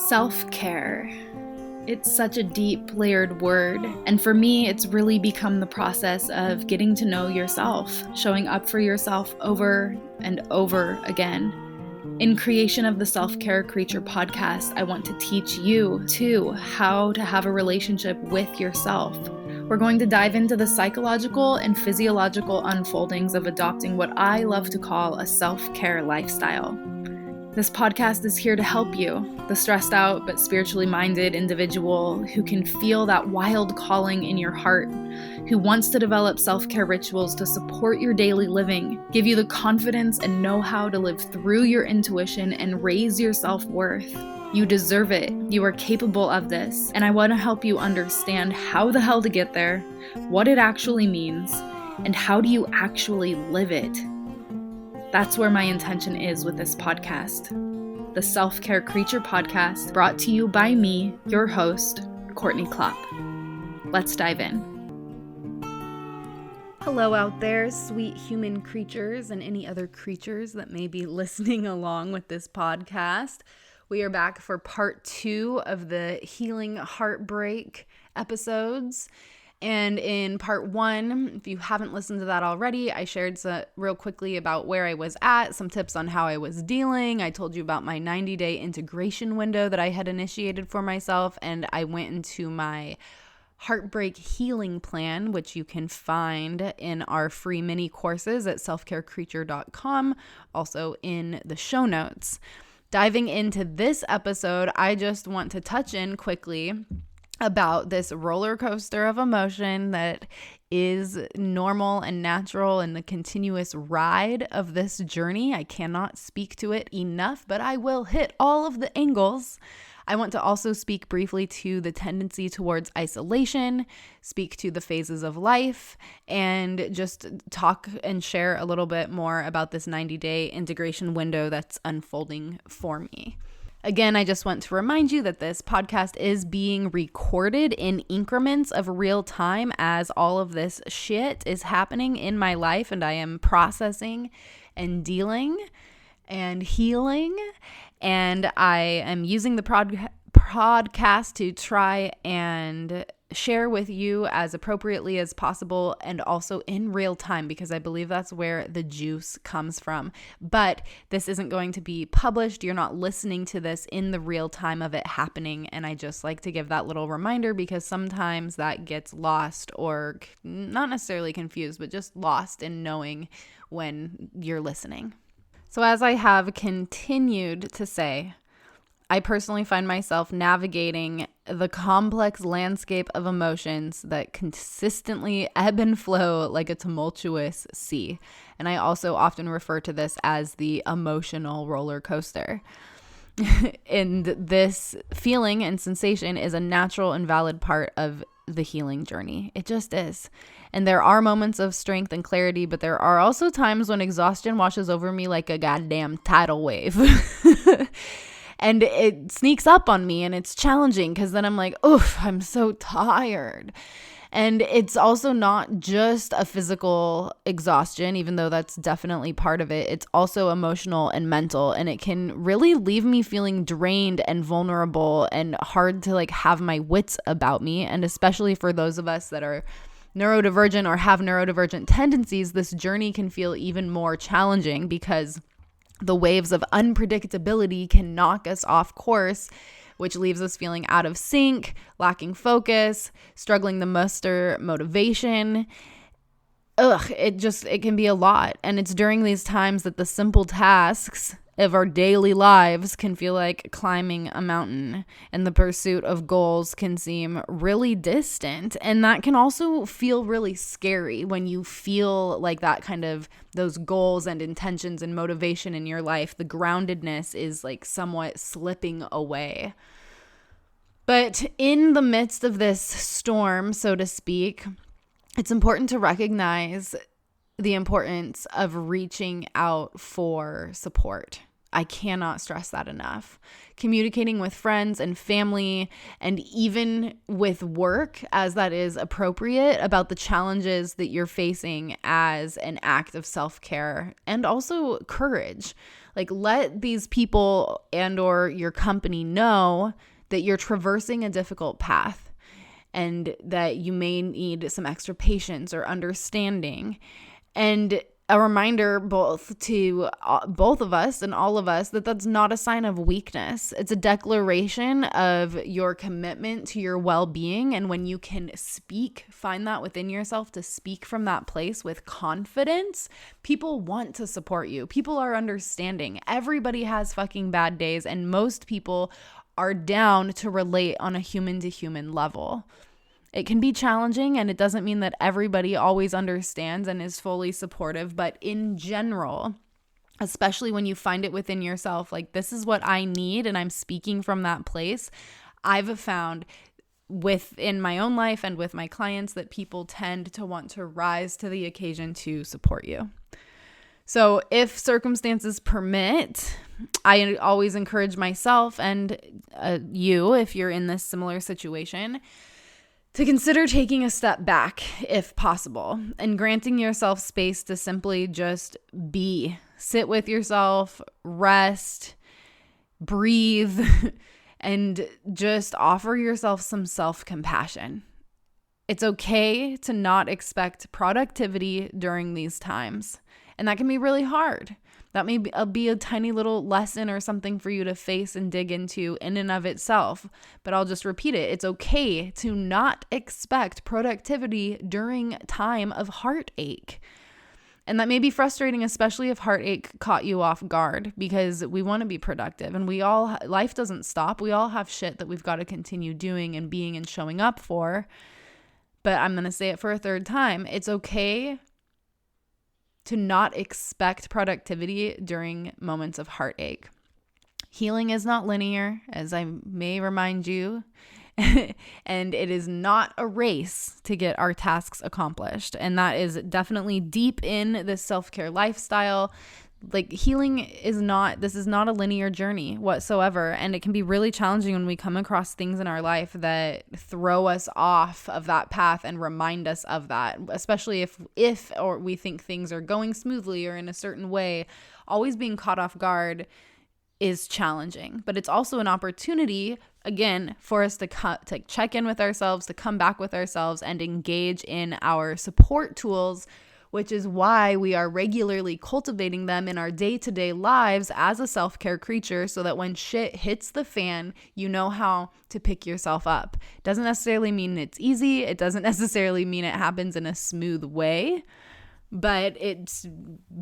Self-care. It's such a deep, layered word, and for me, it's really become the process of getting to know yourself, showing up for yourself over and over again. In creation of the Self-Care Creature podcast, I want to teach you, too, how to have a relationship with yourself. We're going to dive into the psychological and physiological unfoldings of adopting what I love to call a self-care lifestyle. This podcast is here to help you, the stressed out but spiritually minded individual who can feel that wild calling in your heart, who wants to develop self-care rituals to support your daily living, give you the confidence and know-how to live through your intuition and raise your self-worth. You deserve it. You are capable of this. And I want to help you understand how the hell to get there, what it actually means, and how do you actually live it. That's where my intention is with this podcast. The Self-Care Creature podcast, brought to you by me, your host, Courtney Klopp. Let's dive in. Hello out there, sweet human creatures and any other creatures that may be listening along with this podcast. We are back for part 2 of the Healing Heartbreak episodes. And in part 1, if you haven't listened to that already, I shared real quickly about where I was at, some tips on how I was dealing. I told you about my 90-day integration window that I had initiated for myself, and I went into my heartbreak healing plan, which you can find in our free mini courses at selfcarecreature.com, also in the show notes. Diving into this episode, I just want to touch in quickly about this roller coaster of emotion that is normal and natural in the continuous ride of this journey. I cannot speak to it enough, but I will hit all of the angles. I want to also speak briefly to the tendency towards isolation, speak to the phases of life, and just talk and share a little bit more about this 90-day integration window that's unfolding for me. Again, I just want to remind you that this podcast is being recorded in increments of real time as all of this shit is happening in my life, and I am processing and dealing and healing, and I am using the podcast to try and share with you as appropriately as possible and also in real time, because I believe that's where the juice comes from. But this isn't going to be published. You're not listening to this in the real time of it happening. And I just like to give that little reminder because sometimes that gets lost, or not necessarily confused, but just lost in knowing when you're listening. So as I have continued to say, I personally find myself navigating the complex landscape of emotions that consistently ebb and flow like a tumultuous sea. And I also often refer to this as the emotional roller coaster. And this feeling and sensation is a natural and valid part of the healing journey. It just is. And there are moments of strength and clarity, but there are also times when exhaustion washes over me like a goddamn tidal wave. And it sneaks up on me, and it's challenging because then I'm like, oof, I'm so tired. And it's also not just a physical exhaustion, even though that's definitely part of it. It's also emotional and mental, and it can really leave me feeling drained and vulnerable and hard to have my wits about me. And especially for those of us that are neurodivergent or have neurodivergent tendencies, this journey can feel even more challenging because the waves of unpredictability can knock us off course, which leaves us feeling out of sync, lacking focus, struggling to muster motivation. It can be a lot. And it's during these times that the simple tasks of our daily lives can feel like climbing a mountain, and the pursuit of goals can seem really distant. And that can also feel really scary when you feel like that kind of those goals and intentions and motivation in your life, the groundedness is somewhat slipping away. But in the midst of this storm, so to speak, it's important to recognize the importance of reaching out for support. I cannot stress that enough. Communicating with friends and family, and even with work, as that is appropriate, about the challenges that you're facing as an act of self-care and also courage. Like, let these people and or your company know that you're traversing a difficult path and that you may need some extra patience or understanding. And a reminder both to both of us and all of us that that's not a sign of weakness. It's a declaration of your commitment to your well-being. And when you can find that within yourself to speak from that place with confidence, people want to support you. People are understanding. Everybody has fucking bad days, and most people are down to relate on a human-to-human level. It can be challenging, and it doesn't mean that everybody always understands and is fully supportive, but in general, especially when you find it within yourself, like, this is what I need and I'm speaking from that place, I've found within my own life and with my clients that people tend to want to rise to the occasion to support you. So if circumstances permit, I always encourage myself and you, if you're in this similar situation, to consider taking a step back if possible and granting yourself space to simply just be. Sit with yourself, rest, breathe, and just offer yourself some self-compassion. It's okay to not expect productivity during these times, and that can be really hard. That may be a tiny little lesson or something for you to face and dig into in and of itself. But I'll just repeat it. It's okay to not expect productivity during time of heartache. And that may be frustrating, especially if heartache caught you off guard, because we want to be productive and life doesn't stop. We all have shit that we've got to continue doing and being and showing up for. But I'm going to say it for a third time. It's okay to not expect productivity during moments of heartache. Healing is not linear, as I may remind you, and it is not a race to get our tasks accomplished. And that is definitely deep in the self-care lifestyle. Like, healing is not a linear journey whatsoever. And it can be really challenging when we come across things in our life that throw us off of that path and remind us of that, especially if we think things are going smoothly or in a certain way. Always being caught off guard is challenging, but it's also an opportunity, again, for us to check in with ourselves, to come back with ourselves and engage in our support tools, which is why we are regularly cultivating them in our day-to-day lives as a self-care creature, so that when shit hits the fan, you know how to pick yourself up. Doesn't necessarily mean it's easy. It doesn't necessarily mean it happens in a smooth way, but it's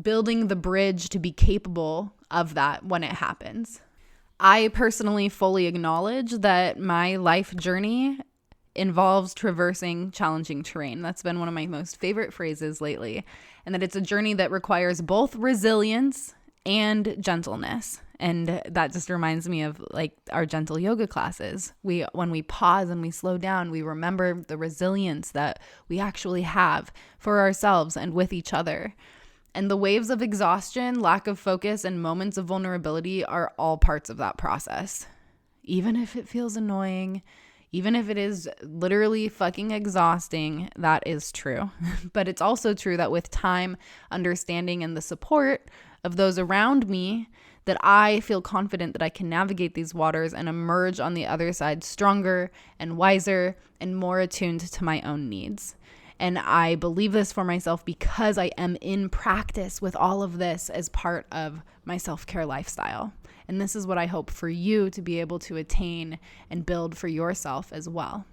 building the bridge to be capable of that when it happens. I personally fully acknowledge that my life journey involves traversing challenging terrain. That's been one of my most favorite phrases lately. And that it's a journey that requires both resilience and gentleness. And that just reminds me of like our gentle yoga classes. When we pause and we slow down, we remember the resilience that we actually have for ourselves and with each other. And the waves of exhaustion, lack of focus, and moments of vulnerability are all parts of that process. Even if it feels annoying, even if it is literally fucking exhausting, that is true. But it's also true that with time, understanding, and the support of those around me, that I feel confident that I can navigate these waters and emerge on the other side stronger and wiser and more attuned to my own needs. And I believe this for myself because I am in practice with all of this as part of my self-care lifestyle. And this is what I hope for you to be able to attain and build for yourself as well.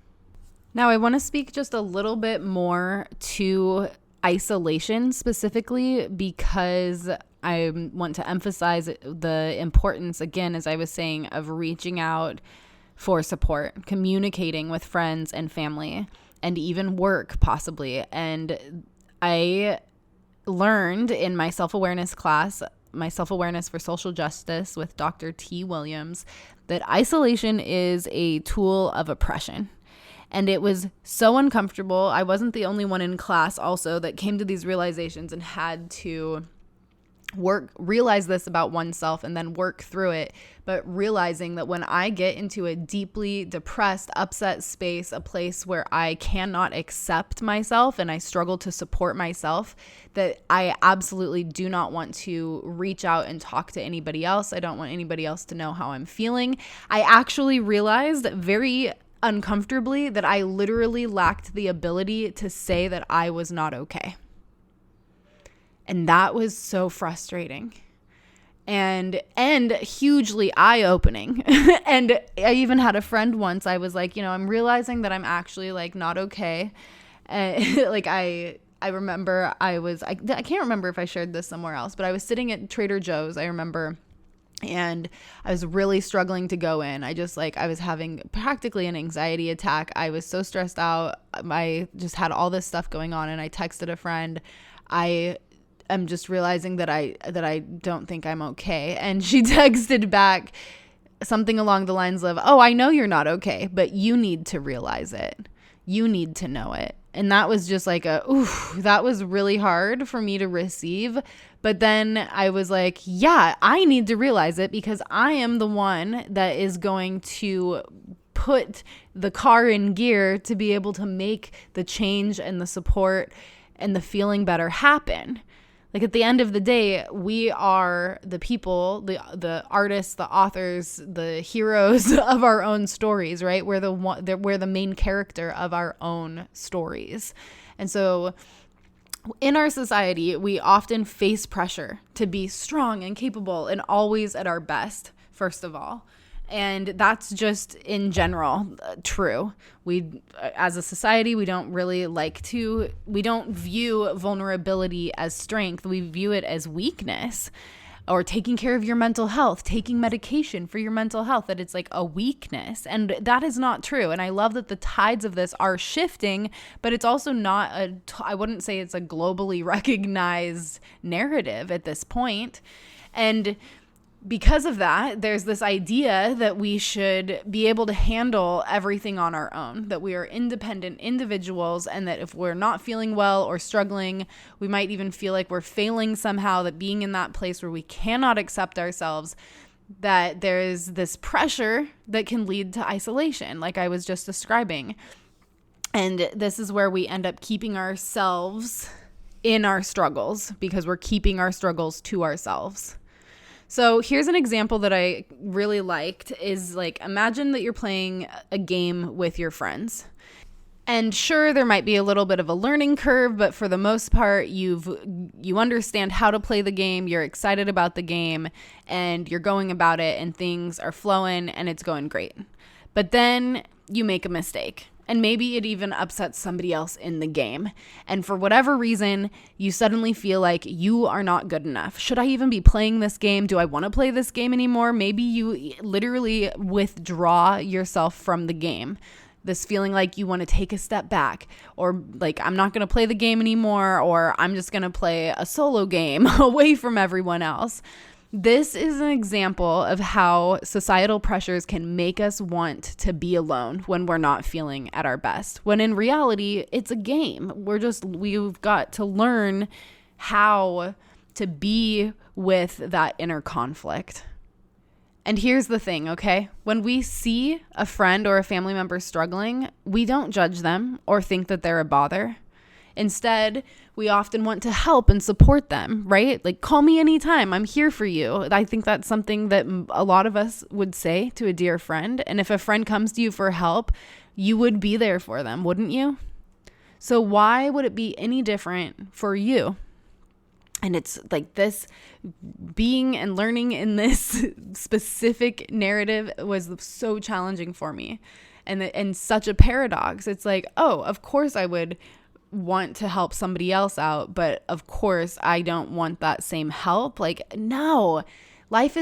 Now, I want to speak just a little bit more to isolation specifically, because I want to emphasize the importance, again, as I was saying, of reaching out for support, communicating with friends and family, and even work possibly. And I learned in my self-awareness class, my self-awareness for social justice with Dr. T. Williams, that isolation is a tool of oppression. And it was so uncomfortable. I wasn't the only one in class also that came to these realizations and had to realize this about oneself and then work through it. But realizing that when I get into a deeply depressed, upset space, a place where I cannot accept myself and I struggle to support myself, that I absolutely do not want to reach out and talk to anybody else. I don't want anybody else to know how I'm feeling. I actually realized very uncomfortably that I literally lacked the ability to say that I was not okay. And that was so frustrating and hugely eye-opening. And I even had a friend once, I was like, I'm realizing that I'm actually like not okay. And like I remember I can't remember if I shared this somewhere else, but I was sitting at Trader Joe's, I remember, and I was really struggling to go in. I was having practically an anxiety attack. I was so stressed out. I just had all this stuff going on, and I texted a friend. I'm just realizing that I don't think I'm okay. And she texted back something along the lines of, oh, I know you're not okay, but you need to realize it. You need to know it. And that was just like that was really hard for me to receive. But then I was like, yeah, I need to realize it because I am the one that is going to put the car in gear to be able to make the change and the support and the feeling better happen. Like at the end of the day, we are the people, the artists, the authors, the heroes of our own stories, right? We're the main character of our own stories. And so in our society, we often face pressure to be strong and capable and always at our best, first of all. And that's just in general true. We, as a society, we don't view vulnerability as strength. We view it as weakness, or taking care of your mental health, taking medication for your mental health, that it's like a weakness. And that is not true. And I love that the tides of this are shifting, but it's also not I wouldn't say it's a globally recognized narrative at this point. And because of that, there's this idea that we should be able to handle everything on our own, that we are independent individuals, and that if we're not feeling well or struggling, we might even feel like we're failing somehow, that being in that place where we cannot accept ourselves, that there's this pressure that can lead to isolation, like I was just describing. And this is where we end up keeping ourselves in our struggles because we're keeping our struggles to ourselves. So here's an example that I really liked is like, imagine that you're playing a game with your friends. And sure, there might be a little bit of a learning curve, but for the most part, you understand how to play the game, you're excited about the game, and you're going about it, and things are flowing, and it's going great. But then you make a mistake. And maybe it even upsets somebody else in the game. And for whatever reason, you suddenly feel like you are not good enough. Should I even be playing this game? Do I want to play this game anymore? Maybe you literally withdraw yourself from the game. This feeling like you want to take a step back, or like, I'm not going to play the game anymore, or I'm just going to play a solo game away from everyone else. This is an example of how societal pressures can make us want to be alone when we're not feeling at our best. When in reality, it's a game. We've got to learn how to be with that inner conflict. And here's the thing, okay? When we see a friend or a family member struggling, we don't judge them or think that they're a bother. Instead, we often want to help and support them, right? Like, call me anytime. I'm here for you. I think that's something that a lot of us would say to a dear friend. And if a friend comes to you for help, you would be there for them, wouldn't you? So why would it be any different for you? And it's like this being and learning in this specific narrative was so challenging for me, and such a paradox. It's like, oh, of course I would want to help somebody else out, but of course I don't want that same help. Like, no. Life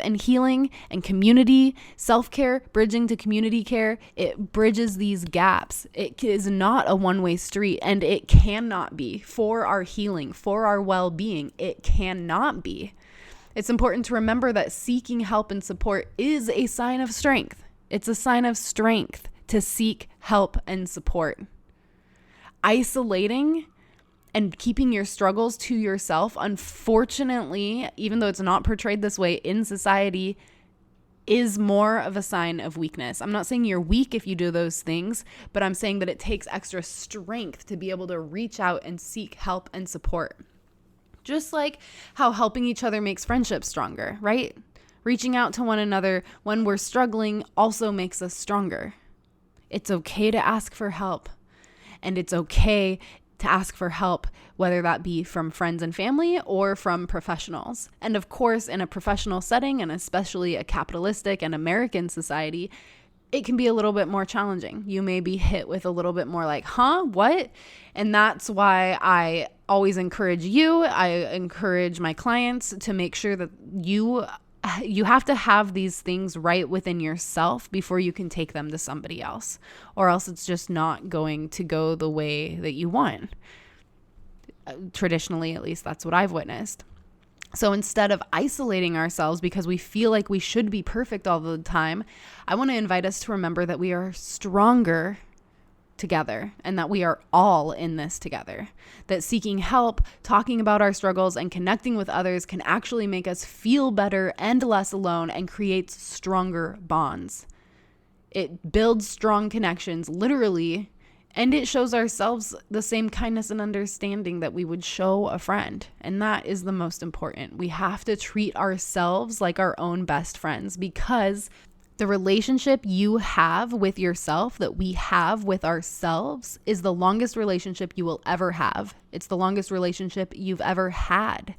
and healing and community, self-care, bridging to community care, it bridges these gaps. It is not a one-way street, and it cannot be for our healing, for our well-being. It cannot be. It's important to remember that seeking help and support is a sign of strength. It's a sign of strength to seek help and support. Isolating and keeping your struggles to yourself, unfortunately, even though it's not portrayed this way in society, is more of a sign of weakness. I'm not saying you're weak if you do those things, but I'm saying that it takes extra strength to be able to reach out and seek help and support. Just like how helping each other makes friendships stronger, right? Reaching out to one another when we're struggling also makes us stronger. It's okay to ask for help, and it's okay to ask for help, whether that be from friends and family or from professionals. And of course, in a professional setting, and especially a capitalistic and American society, it can be a little bit more challenging. You may be hit with a little bit more like, huh, what? And that's why I always encourage my clients to make sure that you have to have these things right within yourself before you can take them to somebody else, or else it's just not going to go the way that you want. Traditionally, at least, that's what I've witnessed. So instead of isolating ourselves because we feel like we should be perfect all the time, I want to invite us to remember that we are stronger together and that we are all in this together. That seeking help, talking about our struggles, and connecting with others can actually make us feel better and less alone and creates stronger bonds. It builds strong connections, literally, and it shows ourselves the same kindness and understanding that we would show a friend. And that is the most important. We have to treat ourselves like our own best friends, because the relationship you have with yourself, that we have with ourselves, is the longest relationship you will ever have. It's the longest relationship you've ever had.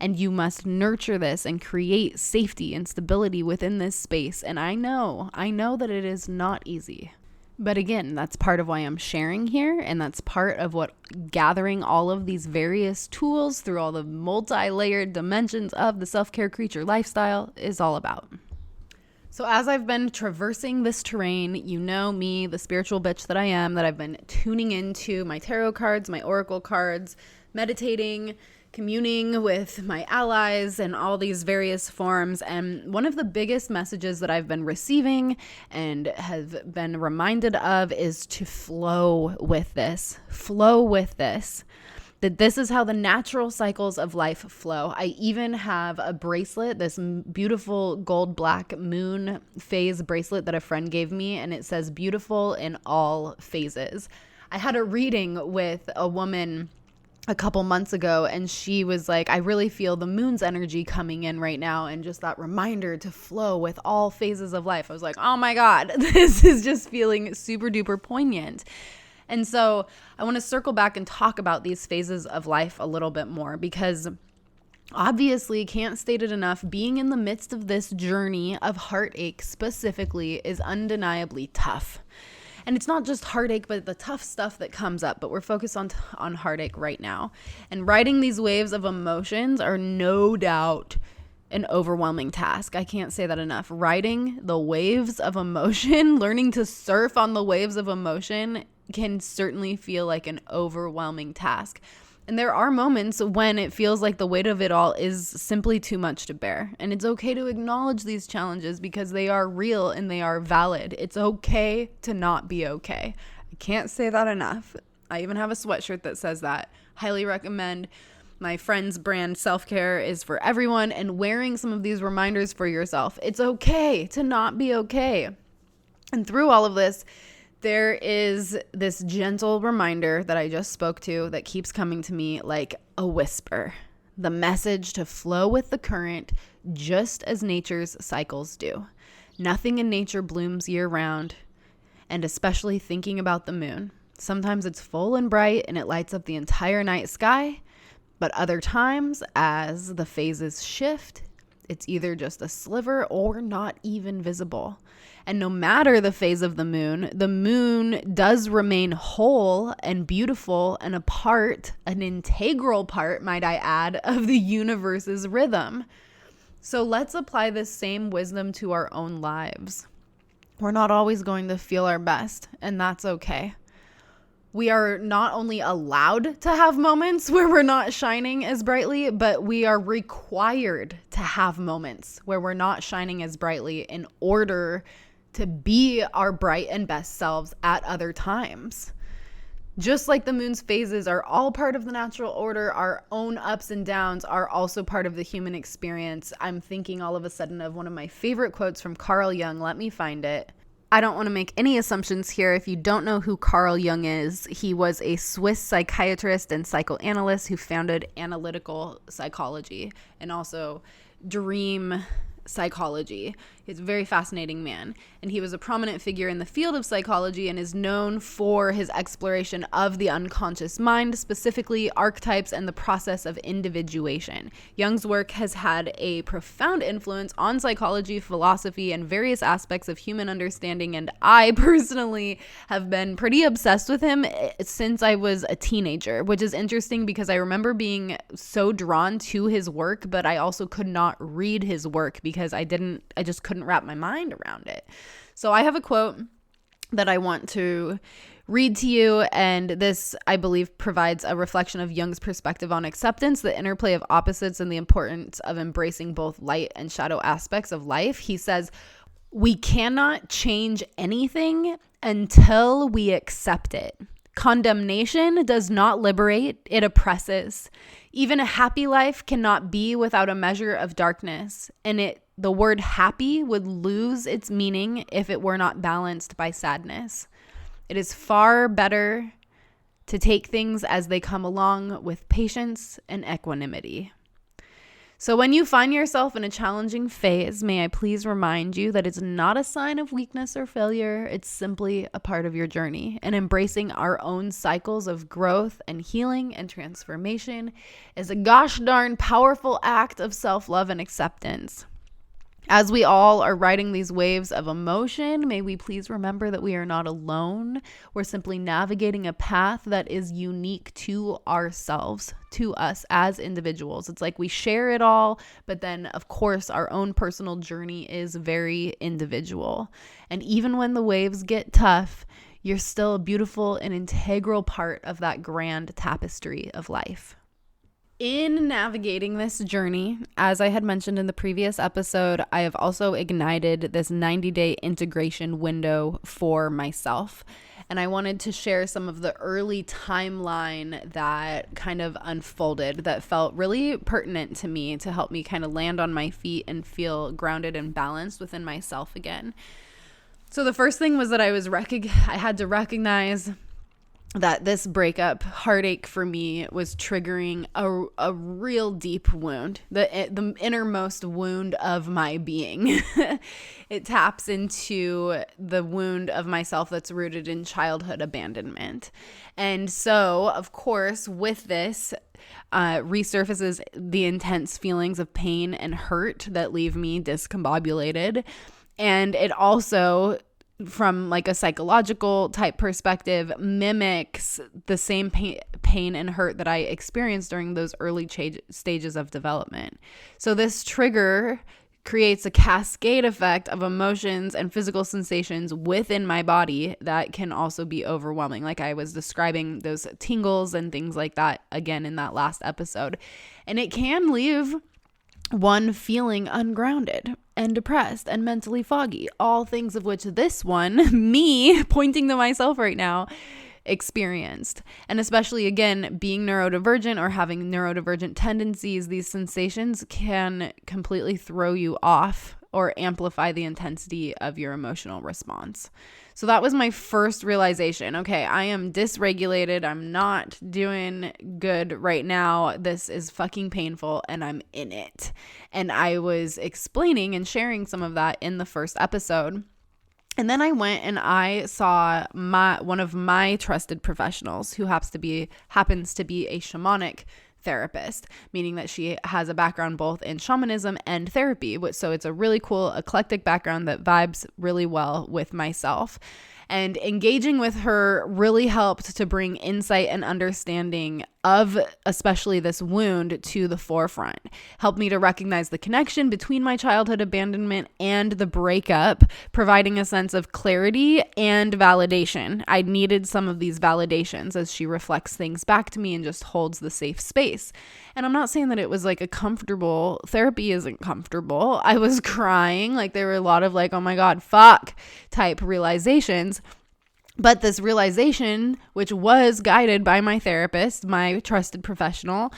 And you must nurture this and create safety and stability within this space. And I know that it is not easy. But again, that's part of why I'm sharing here, and that's part of what gathering all of these various tools through all the multi-layered dimensions of the self-care creature lifestyle is all about. So as I've been traversing this terrain, you know me, the spiritual bitch that I am, that I've been tuning into my tarot cards, my oracle cards, meditating, communing with my allies in all these various forms. And one of the biggest messages that I've been receiving and have been reminded of is to flow with this. That this is how the natural cycles of life flow. I even have a bracelet, this beautiful gold black moon phase bracelet that a friend gave me, and it says beautiful in all phases. I had a reading with a woman a couple months ago, and she was like, I really feel the moon's energy coming in right now, and just that reminder to flow with all phases of life. I was like, oh my God, this is just feeling super duper poignant. And so I want to circle back and talk about these phases of life a little bit more, because obviously, can't state it enough, being in the midst of this journey of heartache specifically is undeniably tough. And it's not just heartache, but the tough stuff that comes up. But we're focused on heartache right now. And riding these waves of emotions are no doubt an overwhelming task. I can't say that enough. Riding the waves of emotion, learning to surf on the waves of emotion can certainly feel like an overwhelming task. And there are moments when it feels like the weight of it all is simply too much to bear. And it's okay to acknowledge these challenges because they are real and they are valid. It's okay to not be okay. I can't say that enough. I even have a sweatshirt that says that. Highly recommend. My friend's brand Self-Care is for everyone, and wearing some of these reminders for yourself. It's okay to not be okay. And through all of this, there is this gentle reminder that I just spoke to that keeps coming to me like a whisper. The message to flow with the current, just as nature's cycles do. Nothing in nature blooms year-round, and especially thinking about the moon. Sometimes it's full and bright and it lights up the entire night sky, but other times, as the phases shift, it's either just a sliver or not even visible. And no matter the phase of the moon does remain whole and beautiful and a part, an integral part, might I add, of the universe's rhythm. So let's apply this same wisdom to our own lives. We're not always going to feel our best, and that's okay. We are not only allowed to have moments where we're not shining as brightly, but we are required to have moments where we're not shining as brightly in order to be our bright and best selves at other times. Just like the moon's phases are all part of the natural order, our own ups and downs are also part of the human experience. I'm thinking all of a sudden of one of my favorite quotes from Carl Jung. Let me find it. I don't want to make any assumptions here. If you don't know who Carl Jung is, he was a Swiss psychiatrist and psychoanalyst who founded analytical psychology and also dream psychology. He's a very fascinating man, and he was a prominent figure in the field of psychology and is known for his exploration of the unconscious mind, specifically archetypes and the process of individuation. Jung's work has had a profound influence on psychology, philosophy, and various aspects of human understanding, and I personally have been pretty obsessed with him since I was a teenager, which is interesting because I remember being so drawn to his work, but I also could not read his work because I just couldn't wrap my mind around it. So I have a quote that I want to read to you, and this, I believe, provides a reflection of Jung's perspective on acceptance, the interplay of opposites, and the importance of embracing both light and shadow aspects of life. He says, "We cannot change anything until we accept it. Condemnation does not liberate, it oppresses. Even a happy life cannot be without a measure of darkness, and the word happy would lose its meaning if it were not balanced by sadness. It is far better to take things as they come along with patience and equanimity." So when you find yourself in a challenging phase, may I please remind you that it's not a sign of weakness or failure. It's simply a part of your journey. And embracing our own cycles of growth and healing and transformation is a gosh darn powerful act of self-love and acceptance. As we all are riding these waves of emotion, may we please remember that we are not alone. We're simply navigating a path that is unique to ourselves, to us as individuals. It's like we share it all, but then, of course, our own personal journey is very individual. And even when the waves get tough, you're still a beautiful and integral part of that grand tapestry of life. In navigating this journey, as I had mentioned in the previous episode, I have also ignited this 90-day integration window for myself. And I wanted to share some of the early timeline that kind of unfolded that felt really pertinent to me to help me kind of land on my feet and feel grounded and balanced within myself again. So the first thing was that I had to recognize that this breakup heartache for me was triggering a real deep wound, the innermost wound of my being. It taps into the wound of myself that's rooted in childhood abandonment. And so, of course, with this resurfaces the intense feelings of pain and hurt that leave me discombobulated. And it also, from like a psychological type perspective, mimics the same pain and hurt that I experienced during those early stages of development. So this trigger creates a cascade effect of emotions and physical sensations within my body that can also be overwhelming. Like I was describing those tingles and things like that again in that last episode. And it can leave one feeling ungrounded and depressed and mentally foggy, all things of which this one, me pointing to myself right now, experienced. And especially, again, being neurodivergent or having neurodivergent tendencies, these sensations can completely throw you off or amplify the intensity of your emotional response. So that was my first realization. Okay, I am dysregulated. I'm not doing good right now. This is fucking painful and I'm in it. And I was explaining and sharing some of that in the first episode. And then I went and I saw one of my trusted professionals who happens to be a shamanic therapist, meaning that she has a background both in shamanism and therapy. So it's a really cool eclectic background that vibes really well with myself. And engaging with her really helped to bring insight and understanding of especially this wound to the forefront. Helped me to recognize the connection between my childhood abandonment and the breakup, providing a sense of clarity and validation. I needed some of these validations as she reflects things back to me and just holds the safe space. And I'm not saying that it was like a comfortable, therapy isn't comfortable. I was crying, like there were a lot of like, oh my God, fuck type realizations. But this realization, which was guided by my therapist, my trusted professional,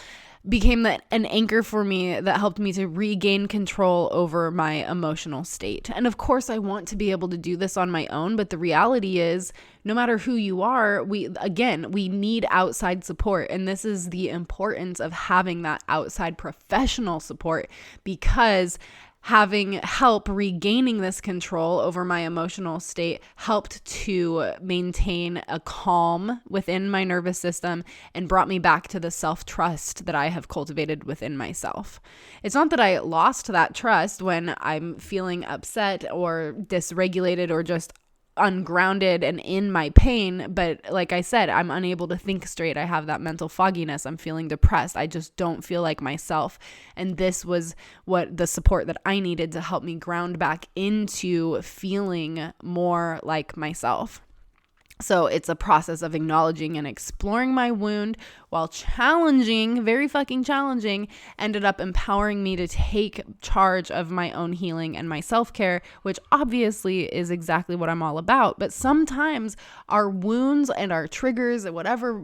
became an anchor for me that helped me to regain control over my emotional state. And of course, I want to be able to do this on my own, but the reality is, no matter who you are, we need outside support. And this is the importance of having that outside professional support, because having help regaining this control over my emotional state helped to maintain a calm within my nervous system and brought me back to the self-trust that I have cultivated within myself. It's not that I lost that trust when I'm feeling upset or dysregulated or just ungrounded and in my pain, but like I said, I'm unable to think straight. I have that mental fogginess. I'm feeling depressed. I just don't feel like myself. And this was what the support that I needed to help me ground back into feeling more like myself. So it's a process of acknowledging and exploring my wound, while very fucking challenging, ended up empowering me to take charge of my own healing and my self-care, which obviously is exactly what I'm all about. But sometimes our wounds and our triggers and whatever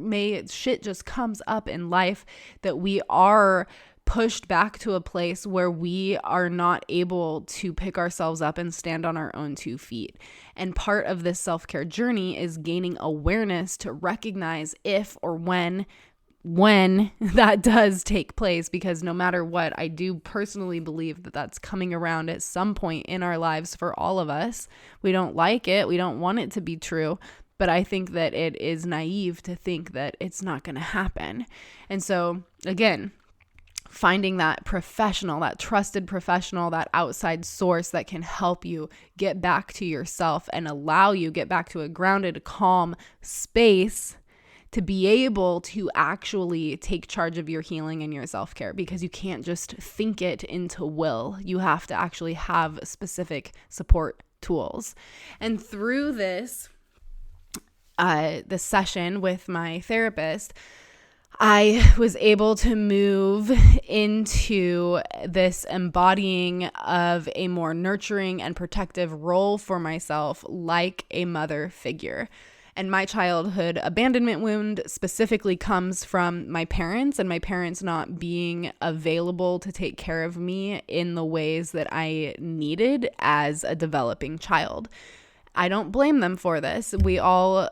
shit just comes up in life that we are pushed back to a place where we are not able to pick ourselves up and stand on our own 2 feet. And part of this self-care journey is gaining awareness to recognize if or when that does take place, because no matter what, I do personally believe that that's coming around at some point in our lives for all of us. We don't like it. We don't want it to be true. But I think that it is naive to think that it's not going to happen. And so, again, finding that professional, that trusted professional, that outside source that can help you get back to yourself and allow you get back to a grounded, calm space to be able to actually take charge of your healing and your self-care, because you can't just think it into will. You have to actually have specific support tools. And through this session with my therapist, I was able to move into this embodying of a more nurturing and protective role for myself, like a mother figure. And my childhood abandonment wound specifically comes from my parents, and my parents not being available to take care of me in the ways that I needed as a developing child. I don't blame them for this. We all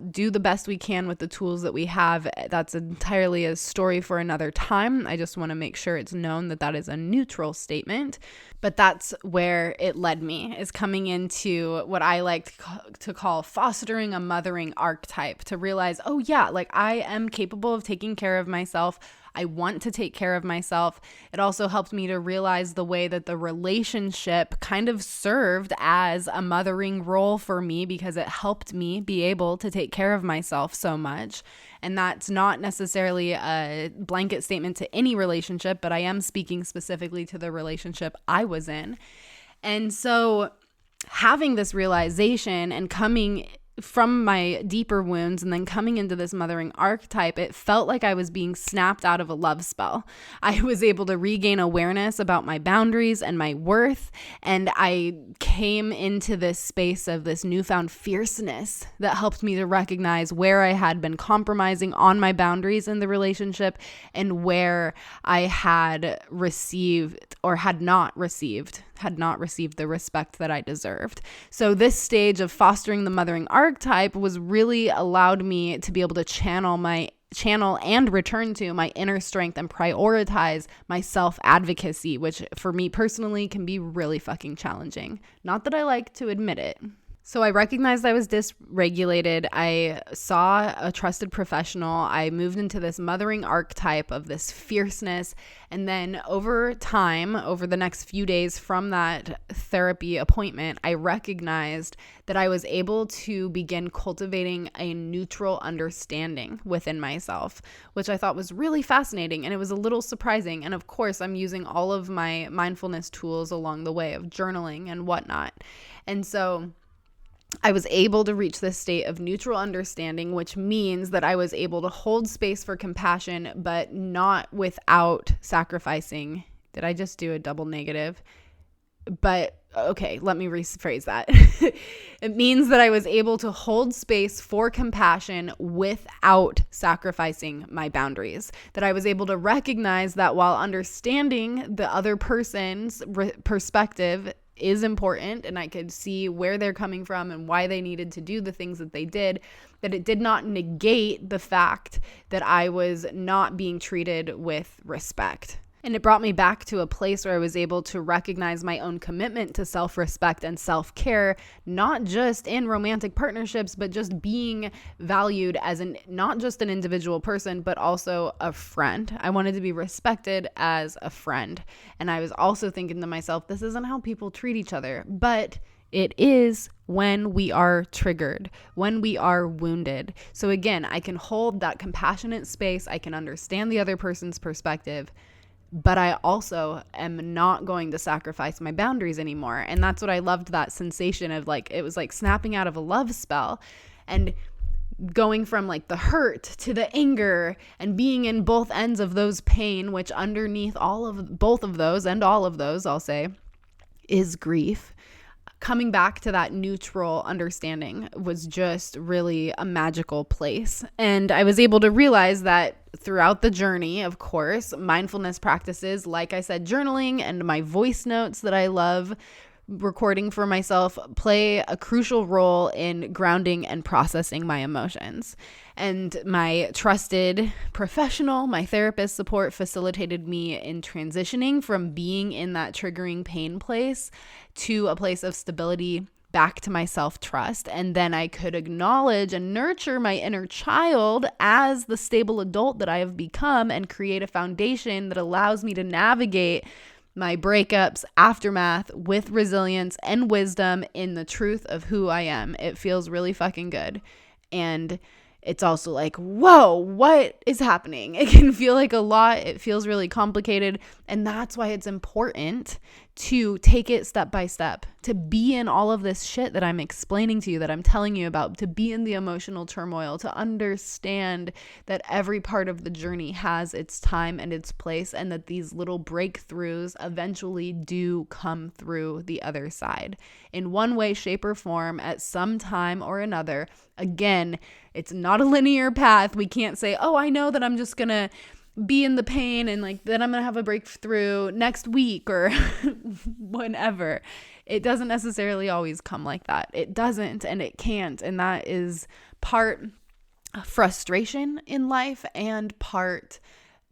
do the best we can with the tools that we have. That's entirely a story for another time. I just want to make sure it's known that that is a neutral statement. But that's where it led me, is coming into what I like to call fostering a mothering archetype, to realize, oh yeah, like I am capable of taking care of myself. I want to take care of myself. It also helped me to realize the way that the relationship kind of served as a mothering role for me, because it helped me be able to take care of myself so much. And that's not necessarily a blanket statement to any relationship, but I am speaking specifically to the relationship I was in. And so having this realization and coming from my deeper wounds and then coming into this mothering archetype, it felt like I was being snapped out of a love spell. I was able to regain awareness about my boundaries and my worth, and I came into this space of this newfound fierceness that helped me to recognize where I had been compromising on my boundaries in the relationship and where I had received or had not received the respect that I deserved. So this stage of fostering the mothering archetype was really allowed me to be able to channel and return to my inner strength and prioritize my self-advocacy, which for me personally can be really fucking challenging. Not that I like to admit it. So I recognized I was dysregulated. I saw a trusted professional. I moved into this mothering archetype of this fierceness. And then over time, over the next few days from that therapy appointment, I recognized that I was able to begin cultivating a neutral understanding within myself, which I thought was really fascinating. And it was a little surprising. And of course, I'm using all of my mindfulness tools along the way of journaling and whatnot. And so I was able to reach this state of neutral understanding, which means that I was able to hold space for compassion, but not without sacrificing. Did I just do a double negative? but okay, let me rephrase that. It means that I was able to hold space for compassion without sacrificing my boundaries. That I was able to recognize that while understanding the other person's perspective is important, and I could see where they're coming from and why they needed to do the things that they did, that it did not negate the fact that I was not being treated with respect. And it brought me back to a place where I was able to recognize my own commitment to self-respect and self-care, not just in romantic partnerships, but just being valued as not just an individual person, but also a friend. I wanted to be respected as a friend. And I was also thinking to myself, this isn't how people treat each other, but it is when we are triggered, when we are wounded. So again, I can hold that compassionate space. I can understand the other person's perspective, but I also am not going to sacrifice my boundaries anymore. And that's what I loved, that sensation of like, it was like snapping out of a love spell and going from like the hurt to the anger and being in both ends of those pain, which underneath both of those and all of those, I'll say, is grief. Coming back to that neutral understanding was just really a magical place. And I was able to realize that throughout the journey, of course, mindfulness practices, like I said, journaling and my voice notes that I love recording for myself, play a crucial role in grounding and processing my emotions. And my trusted professional, my therapist support, facilitated me in transitioning from being in that triggering pain place to a place of stability, back to my self-trust. And then I could acknowledge and nurture my inner child as the stable adult that I have become and create a foundation that allows me to navigate my breakups, aftermath with resilience and wisdom in the truth of who I am. It feels really fucking good. And it's also like, whoa, what is happening? It can feel like a lot. It feels really complicated. And that's why it's important to take it step by step, to be in all of this shit that I'm explaining to you, that I'm telling you about, to be in the emotional turmoil, to understand that every part of the journey has its time and its place, and that these little breakthroughs eventually do come through the other side in one way, shape, or form at some time or another. Again, it's not a linear path. We can't say, oh, I know that I'm just going to be in the pain and like then I'm going to have a breakthrough next week or whenever. It doesn't necessarily always come like that. It doesn't, and it can't. And that is part frustration in life and part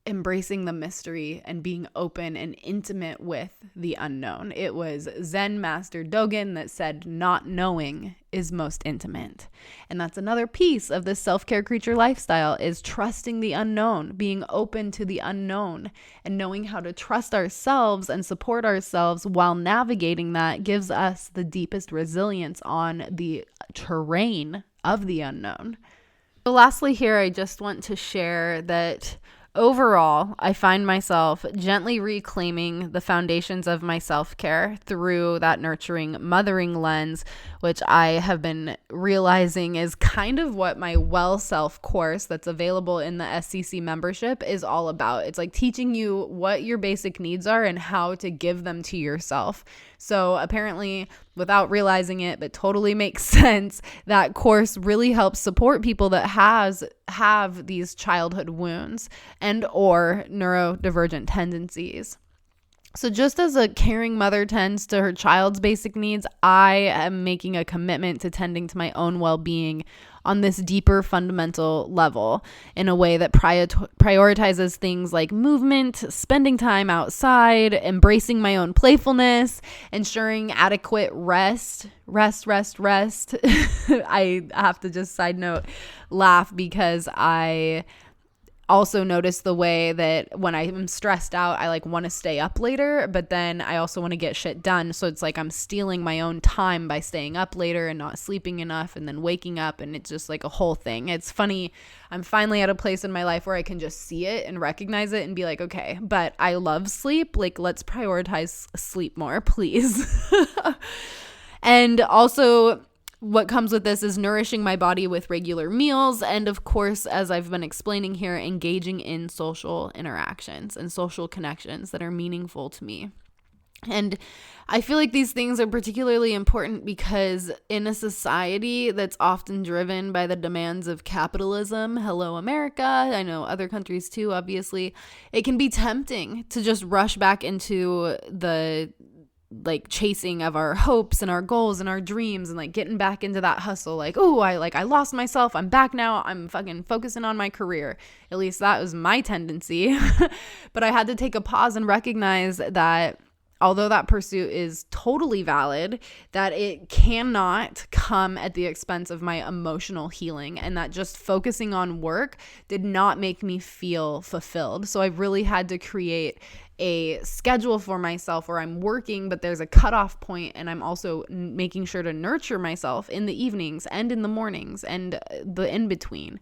embracing the mystery and being open and intimate with the unknown. It was Zen Master Dogen that said, not knowing is most intimate. And that's another piece of this self-care creature lifestyle, is trusting the unknown, being open to the unknown, and knowing how to trust ourselves and support ourselves while navigating that gives us the deepest resilience on the terrain of the unknown. So lastly here, I just want to share that overall, I find myself gently reclaiming the foundations of my self-care through that nurturing mothering lens, which I have been realizing is kind of what my Well Self course that's available in the SCC membership is all about. It's like teaching you what your basic needs are and how to give them to yourself. So apparently, without realizing it, but totally makes sense, that course really helps support people that have these childhood wounds and or neurodivergent tendencies. So just as a caring mother tends to her child's basic needs, I am making a commitment to tending to my own well-being on this deeper fundamental level in a way that prioritizes things like movement, spending time outside, embracing my own playfulness, ensuring adequate rest. I have to just side note laugh because I also notice the way that when I'm stressed out, I like want to stay up later, but then I also want to get shit done. So it's like I'm stealing my own time by staying up later and not sleeping enough and then waking up, and it's just like a whole thing. It's funny. I'm finally at a place in my life where I can just see it and recognize it and be like, okay, but I love sleep. Like, let's prioritize sleep more, please. And also, what comes with this is nourishing my body with regular meals. And of course, as I've been explaining here, engaging in social interactions and social connections that are meaningful to me. And I feel like these things are particularly important because in a society that's often driven by the demands of capitalism, hello America, I know other countries too, obviously, it can be tempting to just rush back into the like chasing of our hopes and our goals and our dreams and like getting back into that hustle. Like, oh, I lost myself. I'm back now. I'm fucking focusing on my career. At least that was my tendency. But I had to take a pause and recognize that although that pursuit is totally valid, that it cannot come at the expense of my emotional healing, and that just focusing on work did not make me feel fulfilled. So I really had to create a schedule for myself where I'm working, but there's a cutoff point, and I'm also making sure to nurture myself in the evenings and in the mornings and the in-between.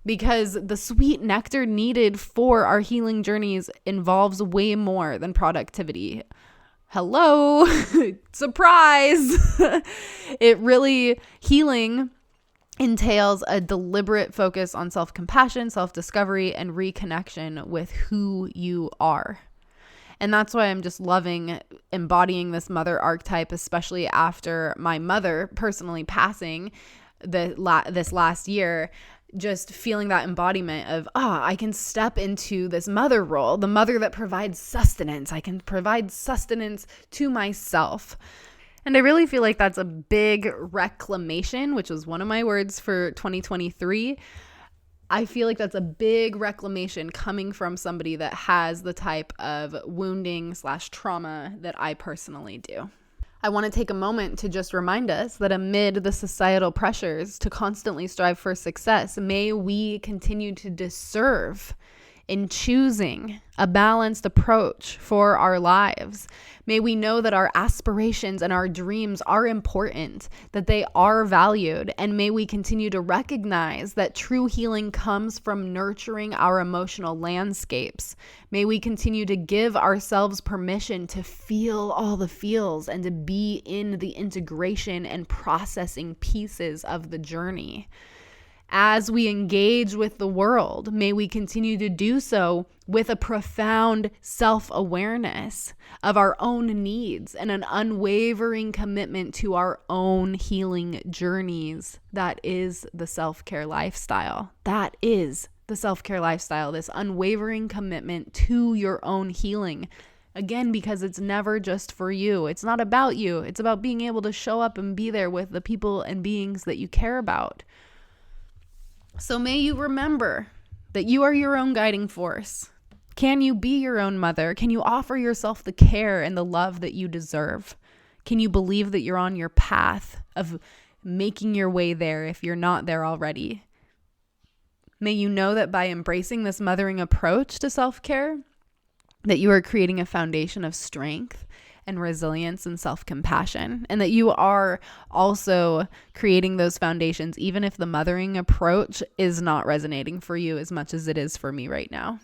Because the sweet nectar needed for our healing journeys involves way more than productivity. Hello, surprise. Healing entails a deliberate focus on self-compassion, self-discovery, and reconnection with who you are. And that's why I'm just loving embodying this mother archetype, especially after my mother personally passing this last year. Just feeling that embodiment of, I can step into this mother role, the mother that provides sustenance. I can provide sustenance to myself. And I really feel like that's a big reclamation, which was one of my words for 2023. I feel like that's a big reclamation coming from somebody that has the type of wounding/trauma that I personally do. I want to take a moment to just remind us that amid the societal pressures to constantly strive for success, may we continue to deserve in choosing a balanced approach for our lives. May we know that our aspirations and our dreams are important, that they are valued, and may we continue to recognize that true healing comes from nurturing our emotional landscapes. May we continue to give ourselves permission to feel all the feels and to be in the integration and processing pieces of the journey. As we engage with the world, may we continue to do so with a profound self-awareness of our own needs and an unwavering commitment to our own healing journeys. That is the self-care lifestyle. That is the self-care lifestyle, this unwavering commitment to your own healing. Again, because it's never just for you. It's not about you. It's about being able to show up and be there with the people and beings that you care about. So may you remember that you are your own guiding force. Can you be your own mother? Can you offer yourself the care and the love that you deserve? Can you believe that you're on your path of making your way there if you're not there already? May you know that by embracing this mothering approach to self-care, that you are creating a foundation of strength and resilience and self-compassion, and that you are also creating those foundations even if the mothering approach is not resonating for you as much as it is for me right now.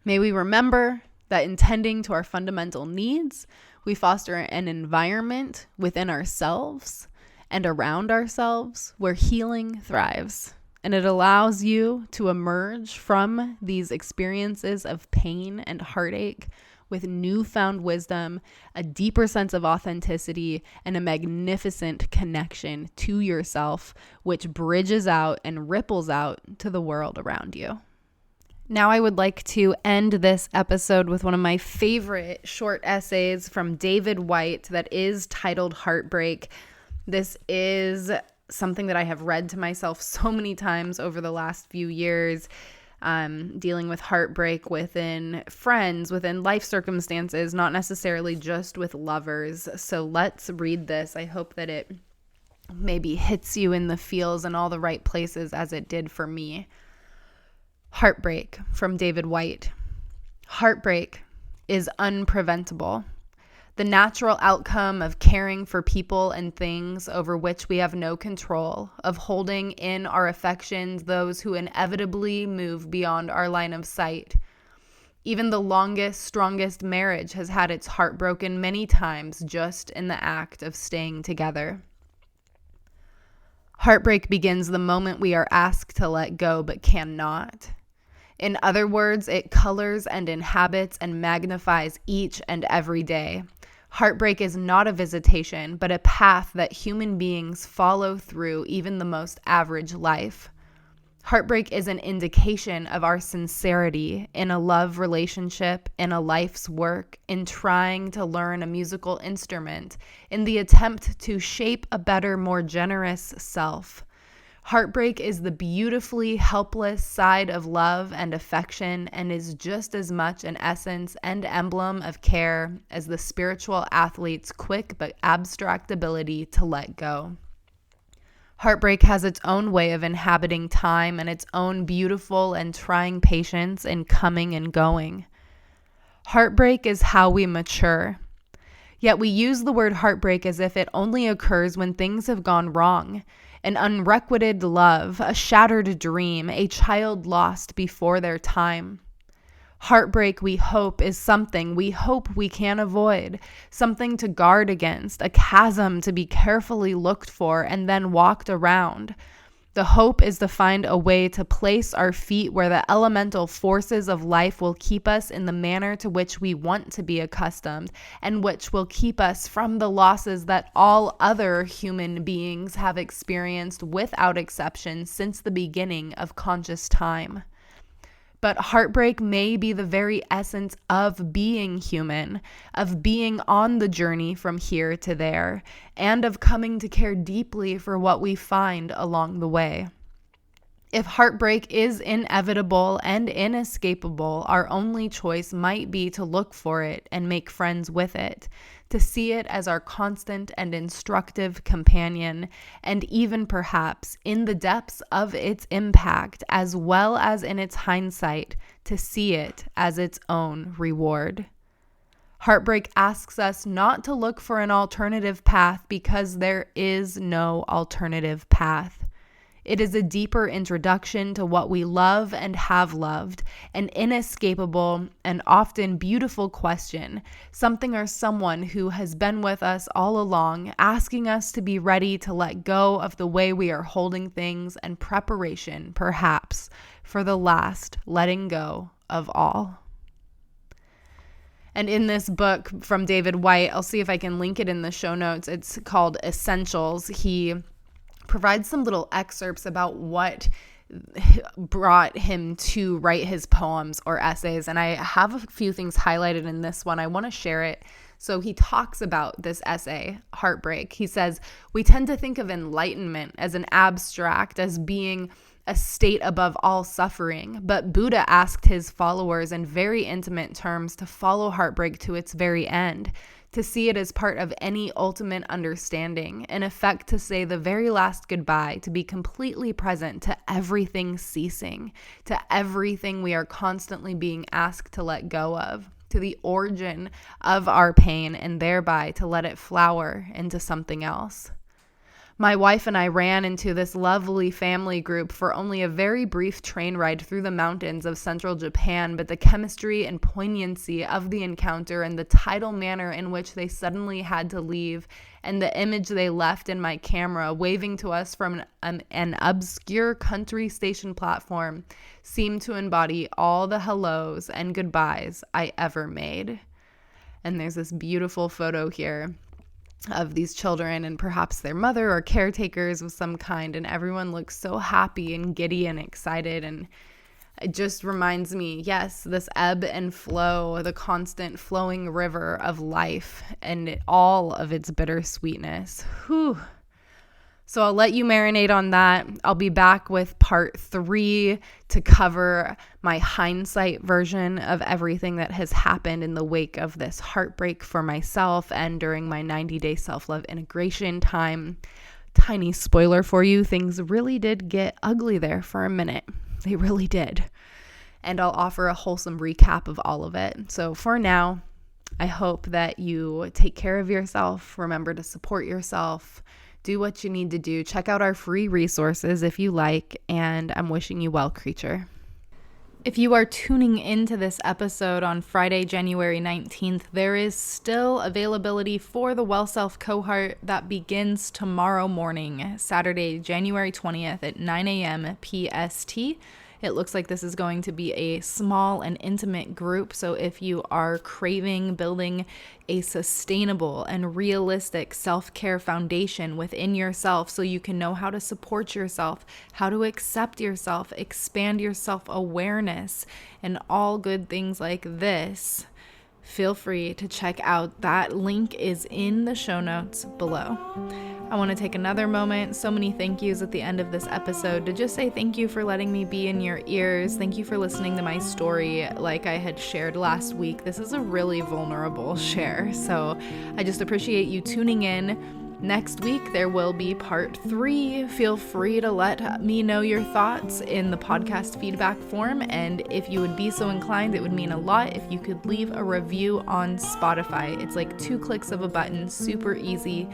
May we remember that in tending to our fundamental needs, we foster an environment within ourselves and around ourselves where healing thrives. And it allows you to emerge from these experiences of pain and heartache with newfound wisdom, a deeper sense of authenticity, and a magnificent connection to yourself, which bridges out and ripples out to the world around you. Now I would like to end this episode with one of my favorite short essays from David Whyte that is titled Heartbreak. This is something that I have read to myself so many times over the last few years. Dealing with heartbreak within friends, within life circumstances, not necessarily just with lovers. So let's read this. I hope that it maybe hits you in the feels in all the right places as it did for me. Heartbreak from David Whyte. Heartbreak is unpreventable. The natural outcome of caring for people and things over which we have no control, of holding in our affections those who inevitably move beyond our line of sight. Even the longest, strongest marriage has had its heart broken many times just in the act of staying together. Heartbreak begins the moment we are asked to let go but cannot. In other words, it colors and inhabits and magnifies each and every day. Heartbreak is not a visitation, but a path that human beings follow through even the most average life. Heartbreak is an indication of our sincerity in a love relationship, in a life's work, in trying to learn a musical instrument, in the attempt to shape a better, more generous self. Heartbreak is the beautifully helpless side of love and affection and is just as much an essence and emblem of care as the spiritual athlete's quick but abstract ability to let go. Heartbreak has its own way of inhabiting time and its own beautiful and trying patience in coming and going. Heartbreak is how we mature. Yet we use the word heartbreak as if it only occurs when things have gone wrong. An unrequited love, a shattered dream, a child lost before their time. Heartbreak, we hope, is something we hope we can avoid, something to guard against, a chasm to be carefully looked for and then walked around. The hope is to find a way to place our feet where the elemental forces of life will keep us in the manner to which we want to be accustomed, and which will keep us from the losses that all other human beings have experienced without exception since the beginning of conscious time. But heartbreak may be the very essence of being human, of being on the journey from here to there, and of coming to care deeply for what we find along the way. If heartbreak is inevitable and inescapable, our only choice might be to look for it and make friends with it, to see it as our constant and instructive companion, and even perhaps in the depths of its impact, as well as in its hindsight, to see it as its own reward. Heartbreak asks us not to look for an alternative path because there is no alternative path. It is a deeper introduction to what we love and have loved, an inescapable and often beautiful question, something or someone who has been with us all along, asking us to be ready to let go of the way we are holding things and preparation, perhaps, for the last letting go of all. And in this book from David Whyte, I'll see if I can link it in the show notes. It's called Essentials. He provides some little excerpts about what brought him to write his poems or essays. And I have a few things highlighted in this one. I want to share it. So he talks about this essay, Heartbreak. He says, we tend to think of enlightenment as an abstract, as being a state above all suffering. But Buddha asked his followers in very intimate terms to follow heartbreak to its very end, to see it as part of any ultimate understanding, in effect to say the very last goodbye, to be completely present to everything ceasing, to everything we are constantly being asked to let go of, to the origin of our pain, and thereby to let it flower into something else. My wife and I ran into this lovely family group for only a very brief train ride through the mountains of central Japan, but the chemistry and poignancy of the encounter and the tidal manner in which they suddenly had to leave, and the image they left in my camera waving to us from an obscure country station platform seemed to embody all the hellos and goodbyes I ever made. And there's this beautiful photo here of these children and perhaps their mother or caretakers of some kind, and everyone looks so happy and giddy and excited, and it just reminds me, yes, this ebb and flow, the constant flowing river of life and all of its bittersweetness. Whew. So I'll let you marinate on that. I'll be back with part 3 to cover my hindsight version of everything that has happened in the wake of this heartbreak for myself and during my 90-day self-love integration time. Tiny spoiler for you, things really did get ugly there for a minute. They really did. And I'll offer a wholesome recap of all of it. So for now, I hope that you take care of yourself. Remember to support yourself. Do what you need to do. Check out our free resources if you like, and I'm wishing you well, creature. If you are tuning into this episode on Friday, January 19th, there is still availability for the Well Self cohort that begins tomorrow morning, Saturday, January 20th at 9 a.m. PST. It looks like this is going to be a small and intimate group. So if you are craving building a sustainable and realistic self-care foundation within yourself so you can know how to support yourself, how to accept yourself, expand your self-awareness, and all good things like this, feel free to check out. That link is in the show notes below. I want to take another moment, so many thank yous at the end of this episode, to just say thank you for letting me be in your ears. Thank you for listening to my story. Like I had shared last week, this is a really vulnerable share, so I just appreciate you tuning in. Next week, there will be part 3. Feel free to let me know your thoughts in the podcast feedback form. And if you would be so inclined, it would mean a lot if you could leave a review on Spotify. It's like 2 clicks of a button, super easy.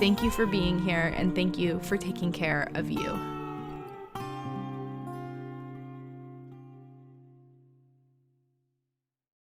Thank you for being here, and thank you for taking care of you.